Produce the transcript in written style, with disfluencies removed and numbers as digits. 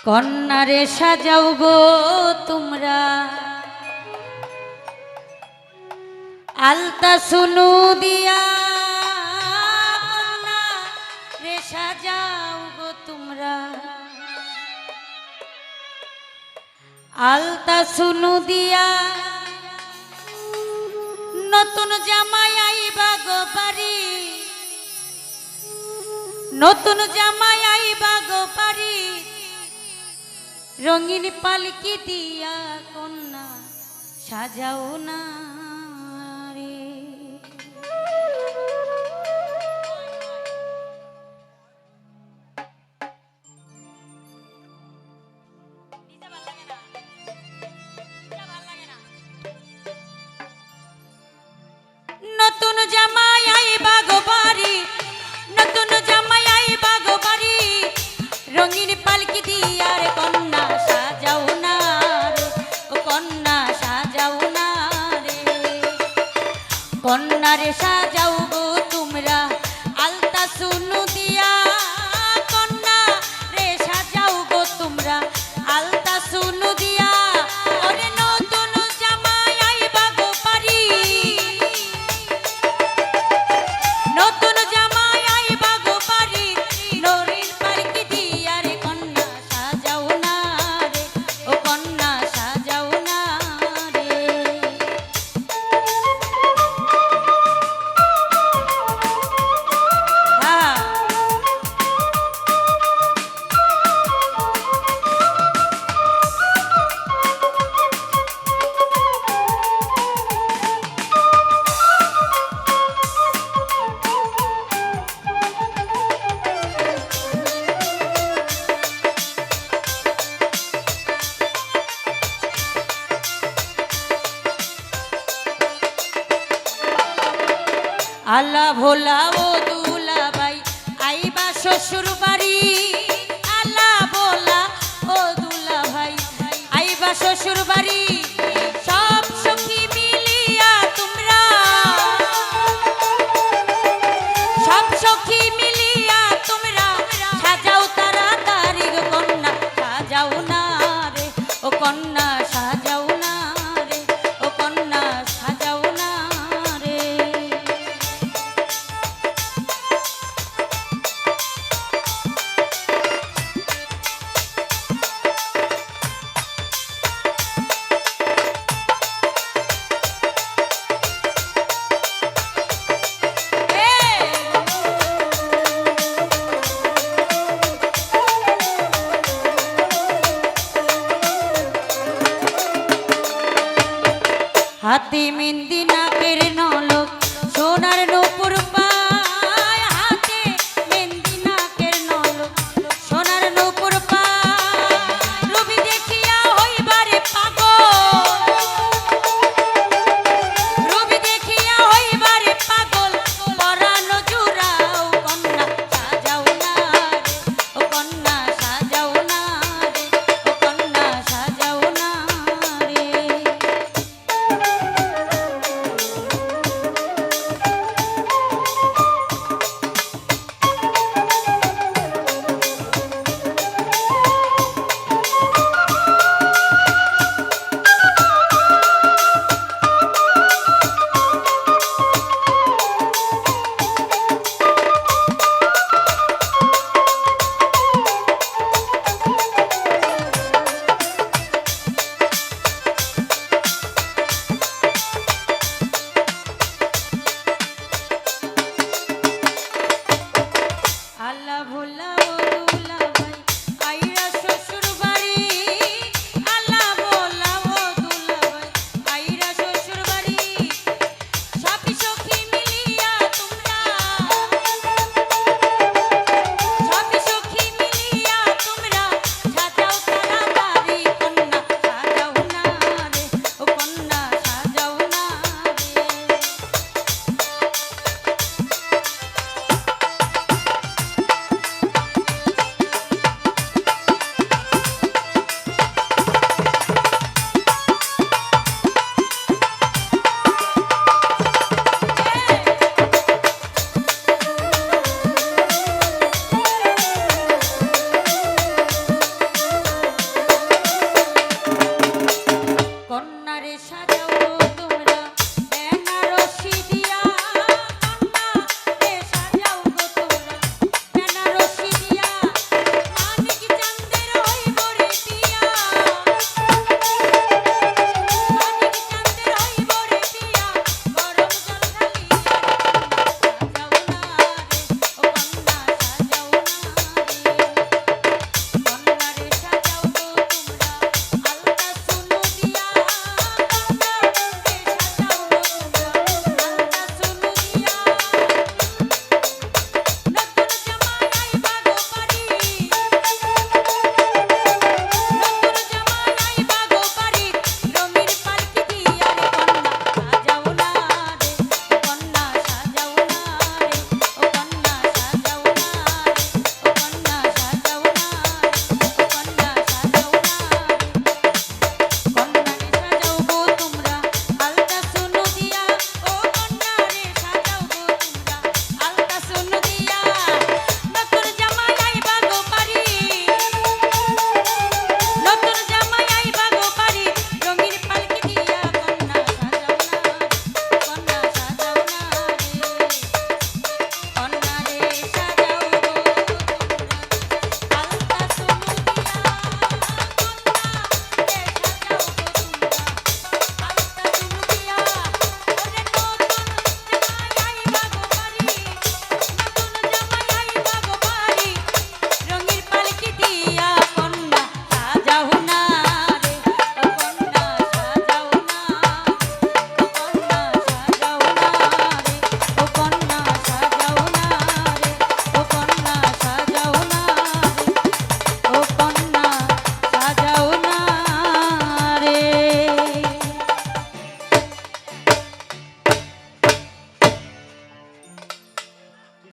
কন্যারে সাজাও গো তোমরা আলতা সুনু দিয়া কন্যারে সাজাও গো তোমরা আলতা সুনু দিয়া নতুন জামাই আইবা গো বাড়ি নতুন জামাই আইবা গো বাড়ি রঙিন পালকি দিয়া কন্যা সাজাও না রে। নতুন জামাই আইবা গো বাড়ি নতুন জামাই আইবা গো বাড়ি রঙিন পালকি দিয়া রে কন্যা সাজাও না রে ও কন্যা সাজাও না রে কন্যা রে সাজাও গো তোমরা আলতা সুনু দিয়া কন্যা রে সাজাও গো তোমরা আলতা সুনু দিয়া ওরে নতুন জামাই আইবা গো বাড়ি নতুন জামাই আইবা গো বাড়ি নরিন পালকি দিয়া রে কন্যা সাজাও না রে ও কন্যা সাজাও না রে। আল্লাহ ভোলা ও দুলা ভাই আইবা শ্বশুর বাড়ি আল্লাহ ভোলা ও দুলা ভাই আইবা শ্বশুর বাড়ি সব সখী মিলিয়া তোমরা সব সখী মিলিয়া তোমরা সাজাও তাড়াতাড়ি গো কন্যা সাজাও না রে ও কন্যা সাজাও না রে ও কন্যা সাজাও না রে। হাতি মেহেন্দি নাকের নলক সোনার নূপুর